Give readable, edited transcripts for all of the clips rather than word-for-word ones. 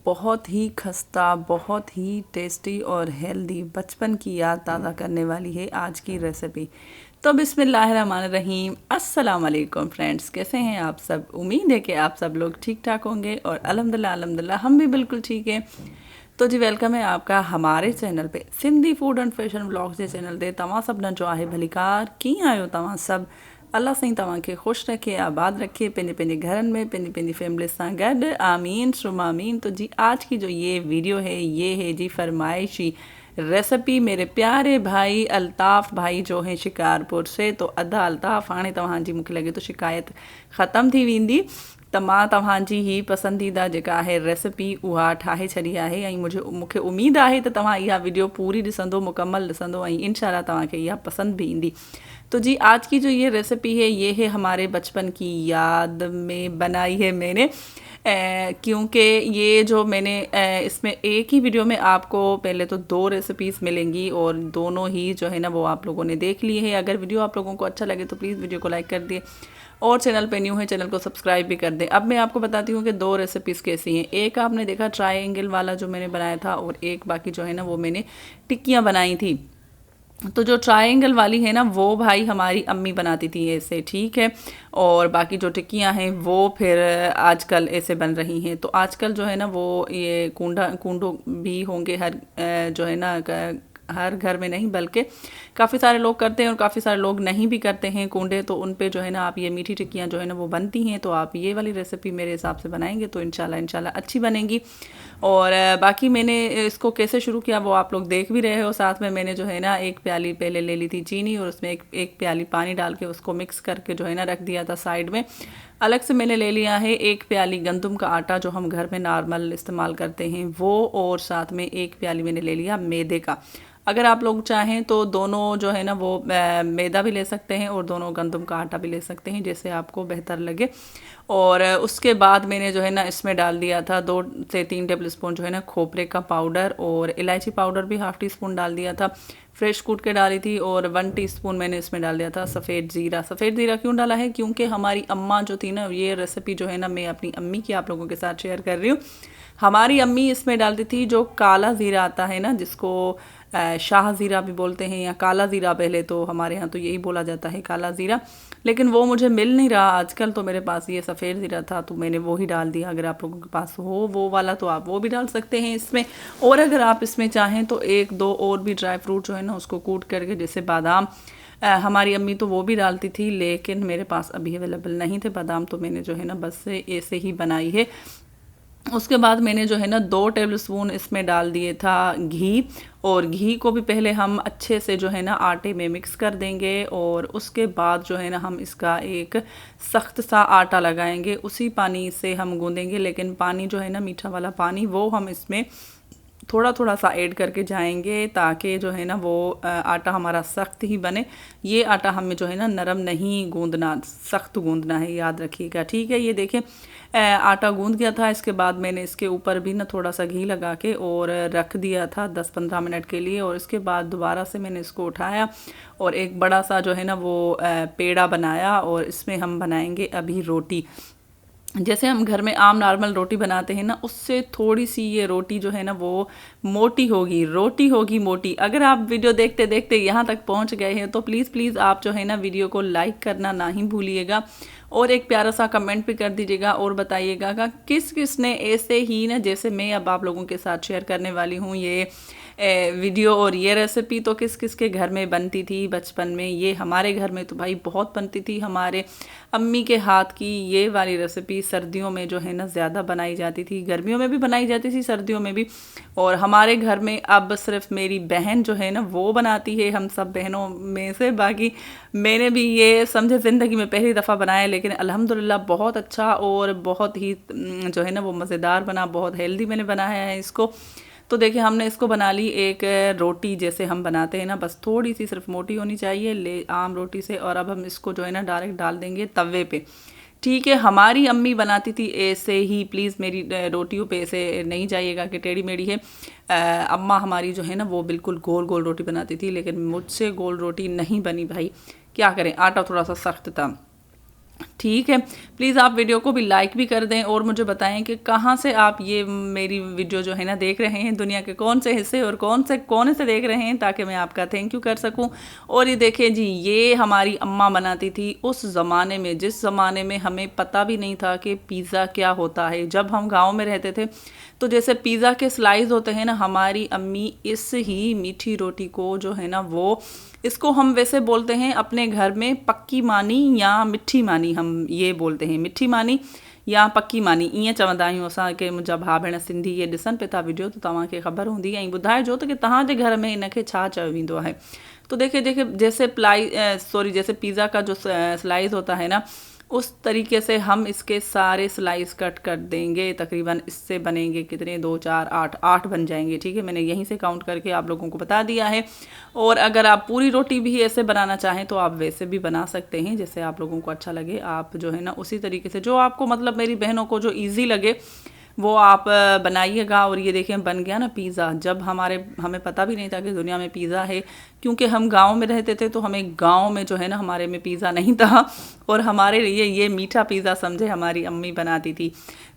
बहुत ही खस्ता, बहुत ही टेस्टी और हेल्दी बचपन की याद ताज़ा करने वाली है आज की रेसिपी। तो बिस्मिल्लाहिर्रहमानिर्रहीम, अस्सलाम वालेकुम फ्रेंड्स, कैसे हैं आप सब। उम्मीद है कि आप सब लोग ठीक ठाक होंगे और अल्हम्दुलिल्लाह अल्हम्दुलिल्लाह हम भी बिल्कुल ठीक हैं। तो जी वेलकम है आपका हमारे चैनल पे Sindhi food and fashion blogs J channel ते। तव्हां सभिनी जो आहे भलीकार, कीअं आहियो तव्हां सब। अल्लाह साईं तव्हांखे ख़ुशि रखे, आबाद रखे, पंहिंजे पंहिंजे घरनि में पंहिंजी फैमिली सां गॾु, आमीन शुम आमीन। तो जी आज की जो ये वीडियो है ये है जी फरमाइशी रेसिपी मेरे प्यारे भाई अल्ताफ़ भाई जो है शिकारपुर से। तो अदा अल्ताफ़, हाणे तव्हांजी मूंखे लॻे थो शिकायत ख़तमु थी वेंदी, त मां तव्हांजी ही पसंदीदा जेका आहे रेसिपी उहा ठाहे छॾी आहे ऐं मूंखे उमेदु आहे त तव्हां इहा वीडियो पूरी ॾिसंदो, मुकमल ॾिसंदो ऐं इंशाल्लाह तव्हांखे इहा पसंदि भी ईंदी। तो जी आज की जो ये रेसिपी है ये है हमारे बचपन की याद में बनाई है मैंने, क्योंकि ये जो मैंने इसमें एक ही वीडियो में आपको पहले तो 2 रेसिपीज़ मिलेंगी और दोनों ही जो है ना वो आप लोगों ने देख ली है। अगर वीडियो आप लोगों को अच्छा लगे तो प्लीज़ वीडियो को लाइक कर दिए और चैनल पे न्यू है चैनल को सब्सक्राइब भी कर दें। अब मैं आपको बताती हूँ कि 2 रेसिपीज़ कैसी हैं। एक आपने देखा ट्रायंगल वाला जो मैंने बनाया था और एक बाकी जो है ना वो मैंने टिक्कियाँ बनाई थी। तो जो ट्रायंगल वाली है ना वो भाई हमारी अम्मी बनाती थी ऐसे, ठीक है। और बाकी जो टिक्कियाँ हैं वो फिर आजकल ऐसे बन रही हैं। तो आजकल जो है ना वो ये कूंडो भी होंगे हर जो है ना हर घर में नहीं, बल्कि काफ़ी सारे लोग करते हैं और काफ़ी सारे लोग नहीं भी करते हैं कूंडे। तो उन पे जो है ना आप ये मीठी टिक्कियाँ जो है ना वो बनती हैं। तो आप ये वाली रेसिपी मेरे हिसाब से बनाएंगे तो इंशाल्लाह अच्छी बनेगी। और बाकी मैंने इसको कैसे शुरू किया वो आप लोग देख भी रहे हो। साथ में मैंने जो है ना 1 प्याली पहले ले ली थी चीनी और उसमें एक प्याली पानी डाल के उसको मिक्स करके जो है ना रख दिया था साइड में। अलग से मैंने ले लिया है 1 प्याली गंदम का आटा जो हम घर में नॉर्मल इस्तेमाल करते हैं वो, और साथ में 1 प्याली मैंने ले लिया मैदे का। अगर आप लोग चाहें तो दोनों जो है ना वो मैदा भी ले सकते हैं और दोनों गंदम का आटा भी ले सकते हैं, जैसे आपको बेहतर लगे। और उसके बाद मैंने जो है ना इसमें डाल दिया था 2 से 3 टेबल स्पून जो है ना खोपरे का पाउडर, और इलायची पाउडर भी ½ टीस्पून डाल दिया था, फ्रेश कूट के डाली थी। और 1 टीस्पून मैंने इसमें डाल दिया था सफ़ेद ज़ीरा। सफ़ेद ज़ीरा क्यों डाला है, क्योंकि हमारी अम्मा जो थी ना, ये रेसिपी जो है ना मैं अपनी अम्मी की आप लोगों के साथ शेयर कर रही हूँ। हमारी अम्मी इसमें डालती थी जो काला ज़ीरा आता है ना, जिसको शाह ज़ीरा भी बोलते हैं या काला ज़ीरा, पहले तो हमारे यहाँ तो यही बोला जाता है काला ज़ीरा, लेकिन वो मुझे मिल नहीं रहा आजकल। तो मेरे पास ये सफ़ेद ज़ीरा था तो मैंने वो ही डाल दिया। अगर आप लोगों के पास हो वो वाला तो आप वो भी डाल सकते हैं इसमें। और अगर आप इसमें चाहें तो 1-2 और भी ड्राई फ्रूट जो है ना उसको कूट करके, जैसे बादाम, हमारी अम्मी तो वो भी डालती थी लेकिन मेरे पास अभी अवेलेबल नहीं थे बादाम, तो मैंने जो है ना बस ऐसे ही बनाई है। उसके बाद मैंने जो है ना 2 टेबल स्पून इसमें डाल दिए था घी, और घी को भी पहले हम अच्छे से जो है ना आटे में मिक्स कर देंगे और उसके बाद जो है ना हम इसका एक सख्त सा आटा लगाएंगे, उसी पानी से हम गूंदेंगे। लेकिन पानी जो है ना मीठा वाला पानी वो हम इसमें थोड़ा थोड़ा सा ऐड करके जाएंगे ताकि जो है ना वो आटा हमारा सख्त ही बने। ये आटा हमें जो है ना नरम नहीं गूंदना, सख्त गूंदना है, याद रखिएगा, ठीक है। ये देखें आटा गूंद गया था। इसके बाद मैंने इसके ऊपर भी ना थोड़ा सा घी लगा के और रख दिया था 10-15 मिनट के लिए। और इसके बाद दोबारा से मैंने इसको उठाया और एक बड़ा सा जो है ना वो पेड़ा बनाया, और इसमें हम बनाएंगे अभी रोटी। जैसे हम घर में आम नॉर्मल रोटी बनाते हैं ना, उससे थोड़ी सी ये रोटी जो है ना वो मोटी होगी, रोटी होगी मोटी। अगर आप वीडियो देखते देखते यहाँ तक पहुँच गए हैं तो प्लीज़ आप जो है ना वीडियो को लाइक करना ना ही भूलिएगा और एक प्यारा सा कमेंट भी कर दीजिएगा और बताइएगा कि किस किस ने ऐसे ही ना, जैसे मैं अब आप लोगों के साथ शेयर करने वाली हूँ ये वीडियो और ये रेसिपी, तो किस किस के घर में बनती थी बचपन में। ये हमारे घर में तो भाई बहुत बनती थी। हमारे अम्मी के हाथ की ये वाली रेसिपी सर्दियों में जो है ना ज़्यादा बनाई जाती थी, गर्मियों में भी बनाई जाती थी, सर्दियों में भी। और हमारे घर में अब सिर्फ मेरी बहन जो है ना वो बनाती है, हम सब बहनों में से। बाकी मैंने भी ये समझे ज़िंदगी में पहली दफ़ा बनाया, लेकिन अल्हम्दुलिल्लाह बहुत अच्छा और बहुत ही जो है ना वो मज़ेदार बना, बहुत हेल्दी मैंने बनाया है इसको। तो देखिए हमने इसको बना ली एक रोटी जैसे हम बनाते हैं ना, बस थोड़ी सी सिर्फ मोटी होनी चाहिए ले आम रोटी से। और अब हम इसको जो है ना डायरेक्ट डाल देंगे तवे पे, ठीक है। हमारी अम्मी बनाती थी ऐसे ही, प्लीज़ मेरी रोटियों पे ऐसे नहीं जाइएगा कि टेढ़ी मेढ़ी है। अम्मा हमारी जो है ना वो बिल्कुल गोल गोल रोटी बनाती थी, लेकिन मुझसे गोल रोटी नहीं बनी भाई, क्या करें, आटा थोड़ा सा सख्त था। ठीक है, प्लीज़ आप वीडियो को भी लाइक भी कर दें और मुझे बताएं कि कहाँ से आप ये मेरी वीडियो जो है ना देख रहे हैं, दुनिया के कौन से हिस्से और कौन से कोने से देख रहे हैं, ताकि मैं आपका थैंक यू कर सकूं। और ये देखें जी, ये हमारी अम्मा बनाती थी उस ज़माने में, जिस ज़माने में हमें पता भी नहीं था कि पिज़्ज़ा क्या होता है। जब हम गाँव में रहते थे तो जैसे पिज़्ज़ा के स्लाइस होते हैं ना, हमारी अम्मी इस ही मीठी रोटी को जो है ना वो, इसको हम वैसे बोलते हैं अपने घर में पक्की मानी या मिठी मानी, हम ये बोलते हैं मिठी मानी या पक्की मानी, ईअं चवंदा आहियूं असां के। मुंहिंजा भाउ भेण सिंधी ये ॾिसनि पिया था वीडियो त तव्हांखे ख़बर हूंदी ऐं ॿुधाइजो त कि तव्हांजे घर में इनखे छा चयो वेंदो आहे। तो देखिए जैसे जैसे पिज़्ज़ा का जो स्लाइस होता है ना, उस तरीके से हम इसके सारे स्लाइस कट कर देंगे। तकरीबन इससे बनेंगे कितने, 2 4 8 8 बन जाएंगे। ठीक है, मैंने यहीं से काउंट करके आप लोगों को बता दिया है। और अगर आप पूरी रोटी भी ऐसे बनाना चाहें तो आप वैसे भी बना सकते हैं, जैसे आप लोगों को अच्छा लगे। आप जो है ना उसी तरीके से, जो आपको मतलब मेरी बहनों को जो ईजी लगे वो आप बनाइएगा। और ये देखें बन गया ना पिज़्ज़ा। जब हमें पता भी नहीं था कि दुनिया में पिज़्ज़ा है, क्योंकि हम गांव में रहते थे तो हमें गांव में जो है ना हमारे में पिज़्ज़ा नहीं था, और हमारे लिए ये मीठा पिज़्ज़ा समझे हमारी अम्मी बनाती थी।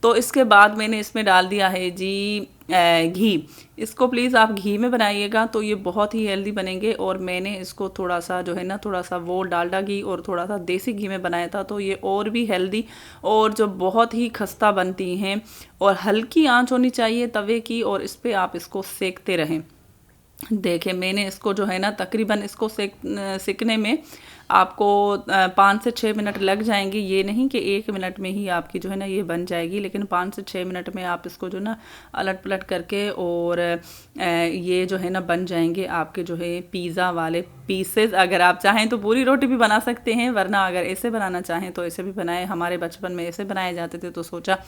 तो इसके बाद मैंने इसमें डाल दिया है जी घी। इसको प्लीज़ आप घी में बनाइएगा तो ये बहुत ही हेल्दी बनेंगे। और मैंने इसको थोड़ा सा जो है ना, थोड़ा सा वो डालडा घी और थोड़ा सा देसी घी में बनाया था, तो ये और भी हेल्दी और जो बहुत ही खस्ता बनती हैं। और हल्की आंच होनी चाहिए तवे की, और इस पर आप इसको सेकते रहें। देखें मैंने इसको जो है ना तकरीबन इसको सेकने में आपको 5 से 6 मिनट लग जाएंगे। ये नहीं कि 1 मिनट में ही आपकी जो है ना ये बन जाएगी, लेकिन 5 से 6 मिनट में आप इसको जो ना अलट पलट करके और ये जो है ना बन जाएंगे आपके जो है पिज़्ज़ा वाले पीसेस। अगर आप चाहें तो पूरी रोटी भी बना सकते हैं, वरना अगर ऐसे बनाना चाहें तो ऐसे भी बनाए। हमारे बचपन में ऐसे बनाए जाते थे, तो सोचा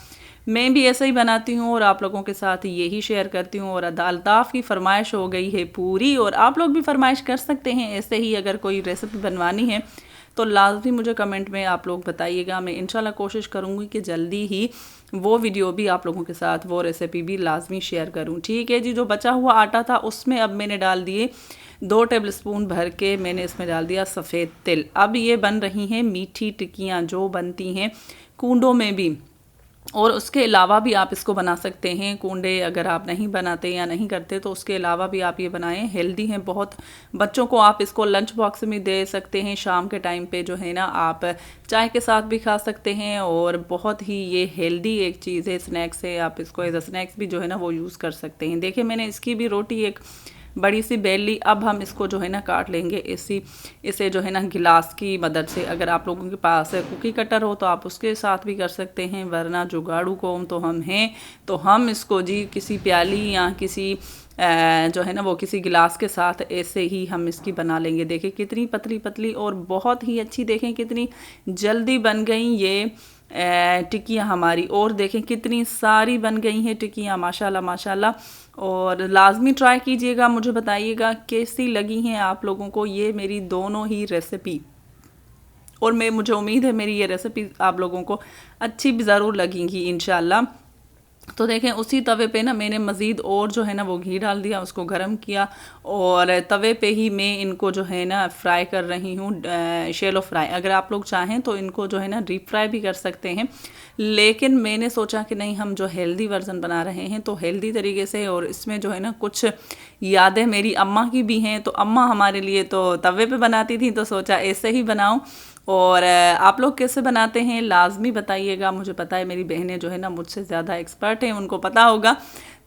मैं भी ऐसे ही बनाती हूँ और आप लोगों के साथ यही शेयर करती हूँ। और अल्ताफ़ की फरमाइश हो गई है पूरी, और आप लोग भी फरमाइश कर सकते हैं ऐसे ही। अगर कोई रेसिपी बनवानी है तो लाजमी मुझे कमेंट में आप लोग बताइएगा। मैं इंशाल्लाह कोशिश करूँगी कि जल्दी ही वो वीडियो भी आप लोगों के साथ, वो रेसिपी भी लाजमी शेयर करूँ। ठीक है जी, जो बचा हुआ आटा था उसमें अब मैंने डाल दिए 2 टेबलस्पून भर के, मैंने इसमें डाल दिया सफ़ेद तिल। अब ये बन रही हैं मीठी टिक्कियाँ जो बनती हैं कूंडों में भी, और उसके अलावा भी आप इसको बना सकते हैं। कूंडे अगर आप नहीं बनाते या नहीं करते तो उसके अलावा भी आप ये बनाएं, हेल्दी हैं बहुत। बच्चों को आप इसको लंच बॉक्स में दे सकते हैं, शाम के टाइम पे जो है ना आप चाय के साथ भी खा सकते हैं। और बहुत ही ये हेल्दी एक चीज़ है, स्नैक्स है, आप इसको एज अ स्नैक्स भी जो है ना वो यूज़ कर सकते हैं। देखिए मैंने इसकी भी रोटी एक बड़ी सी बेल ली। अब हम इसको जो है ना काट लेंगे इसे जो है ना गिलास की मदद से। अगर आप लोगों के पास कुकी कटर हो तो आप उसके साथ भी कर सकते हैं, वरना जुगाड़ू कौम तो हम हैं, तो हम इसको जी किसी प्याली या किसी जो है ना वो किसी गिलास के साथ ऐसे ही हम इसकी बना लेंगे। देखें कितनी पतली पतली और बहुत ही अच्छी, देखें कितनी जल्दी बन गई ये टिक्कियाँ हमारी। और देखें कितनी सारी बन गई हैं टिक्कियाँ, माशाल्लाह माशाल्लाह। और लाजमी ट्राई कीजिएगा, मुझे बताइएगा कैसी लगी हैं आप लोगों को ये मेरी दोनों ही रेसिपी। और मुझे उम्मीद है मेरी ये रेसिपी आप लोगों को अच्छी भी ज़रूर लगेंगी इंशाल्लाह। तो देखें उसी तवे पे ना मैंने मज़ीद और जो है ना वो घी डाल दिया, उसको गरम किया, और तवे पे ही मैं इनको जो है ना फ्राई कर रही हूँ, शैलो फ्राई। अगर आप लोग चाहें तो इनको जो है ना डीप फ्राई भी कर सकते हैं, लेकिन मैंने सोचा कि नहीं, हम जो हेल्दी वर्जन बना रहे हैं तो हेल्दी तरीके से। और इसमें जो है ना कुछ यादें मेरी अम्मा की भी हैं, तो अम्मा हमारे लिए तो तवे पे बनाती थी, तो सोचा ऐसे ही बनाऊं। और आप लोग कैसे बनाते हैं लाजमी बताइएगा। मुझे पता है मेरी बहनें जो है ना मुझसे ज़्यादा एक्सपर्ट हैं, उनको पता होगा,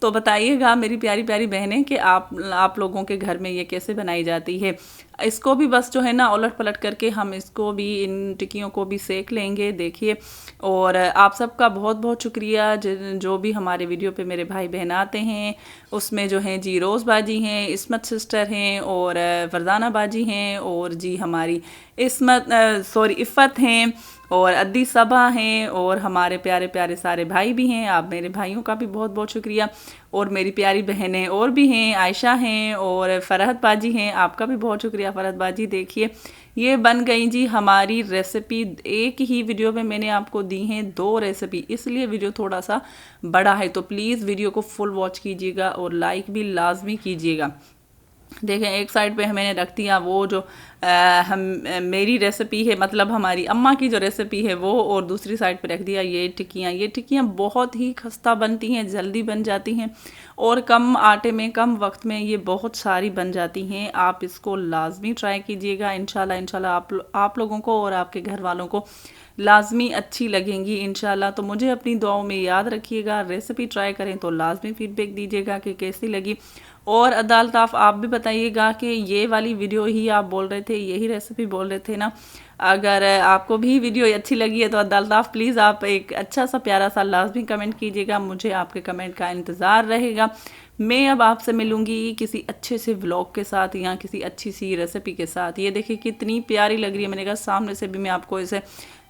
तो बताइएगा मेरी प्यारी प्यारी बहनें कि आप लोगों के घर में ये कैसे बनाई जाती है। इसको भी बस जो है ना उलट पलट करके हम इसको भी, इन टिक्कियों को भी सेक लेंगे। देखिए, और आप सबका बहुत बहुत शुक्रिया जो भी हमारे वीडियो पे मेरे भाई बहन आते हैं। उसमें जो हैं जी रोज़ बाजी हैं, इस्मत सिस्टर हैं, और फरजाना बाजी हैं, और जी हमारी इफ़्फ़त हैं, और अद्दी सबा हैं, और हमारे प्यारे प्यारे सारे भाई भी हैं। आप मेरे भाइयों का भी बहुत बहुत शुक्रिया। और मेरी प्यारी बहनें और भी हैं, आयशा हैं और फ़रहत बाजी हैं, आपका भी बहुत शुक्रिया फ़रहत बाजी। देखिए ये बन गई जी हमारी रेसिपी। एक ही वीडियो में मैंने आपको दी हैं 2 रेसिपी, इसलिए वीडियो थोड़ा सा बड़ा है, तो प्लीज़ वीडियो को फुल वॉच कीजिएगा और लाइक भी लाजमी कीजिएगा। देखें एक साइड पे मैंने रख दिया वो जो हम मेरी रेसिपी है, मतलब हमारी अम्मा की जो रेसिपी है वो, और दूसरी साइड पे रख दिया ये टिक्कियाँ। ये टिक्कियाँ बहुत ही खस्ता बनती हैं, जल्दी बन जाती हैं और कम आटे में कम वक्त में ये बहुत सारी बन जाती हैं। आप इसको लाजमी ट्राई कीजिएगा, इंशाल्लाह इंशाल्लाह आप लोगों को और आपके घर वालों को लाजमी अच्छी लगेंगी इंशाल्लाह। तो मुझे अपनी दुआओं में याद रखिएगा, रेसिपी ट्राई करें तो लाजमी फीडबैक दीजिएगा कि कैसी लगी। और अदालताफ़ आप भी बताइएगा कि ये वाली वीडियो ही आप बोल रहे थे, यही रेसिपी बोल रहे थे ना। अगर आपको भी वीडियो अच्छी लगी है तो अदालताफ़ प्लीज़ आप एक अच्छा सा प्यारा सा लाजमी कमेंट कीजिएगा, मुझे आपके कमेंट का इंतज़ार रहेगा। मैं अब आपसे मिलूँगी किसी अच्छे से व्लॉग के साथ या किसी अच्छी सी रेसिपी के साथ। ये देखिए कितनी प्यारी लग रही है, मैंने कहा सामने से भी मैं आपको इसे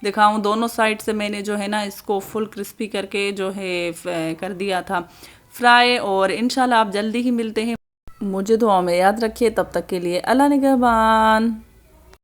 दिखाऊं। दोनों साइड से मैंने जो है ना इसको फुल क्रिस्पी करके जो है कर दिया था फ्राई। और इंशाल्लाह आप जल्दी ही मिलते हैं। मुझे दुआ में याद रखिए, तब तक के लिए अल्लाह निगहबान।